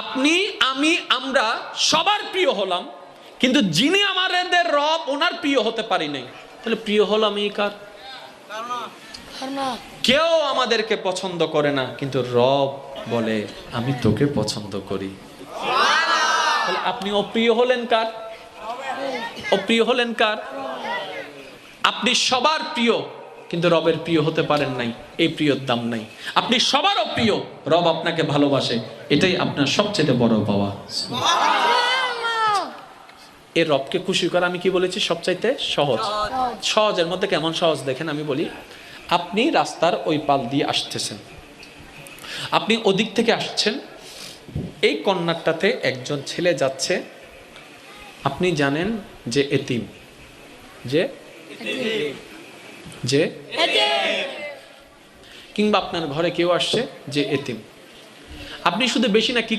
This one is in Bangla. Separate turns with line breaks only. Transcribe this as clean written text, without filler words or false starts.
আপনি, আমি, আমরা সবার প্রিয় হলাম, কিন্তু যিনি আমাদের রব ওনার প্রিয় হতে পারি নাই। তাহলে প্রিয় হলাম এই কার? কেউ আমাদেরকে পছন্দ করে না, কিন্তু রব বলে আমি তোকে পছন্দ করি। তাহলে আপনি অপ্রিয় হলেন কার? অপ্রিয় হলেন কার? আপনি সবার প্রিয়, কিন্তু রবের প্রিয় হতে পারেন নাই, এই প্রিয়র দাম নাই। আপনি সবার অপ্রিয়, রব আপনাকে ভালোবাসে, এটাই আপনার সবচেয়ে বড় পাওয়া। এই রবকে খুশি করা আমি কি বলেছি সবচাইতে সহজ। সহজের মধ্যে কেমন সহজ দেখেন, আমি বলি, আপনি রাস্তার ওই পাল দিয়ে আসতেছেন, আপনি ওদিক থেকে আসছেন, এই কর্নারটাতে একজন ছেলে যাচ্ছে, আপনি জানেন যে এতিম, যে যে কিংবা আপনার ঘরে কেউ আসছে যে এতিম, আপনি শুধু বেশি না কি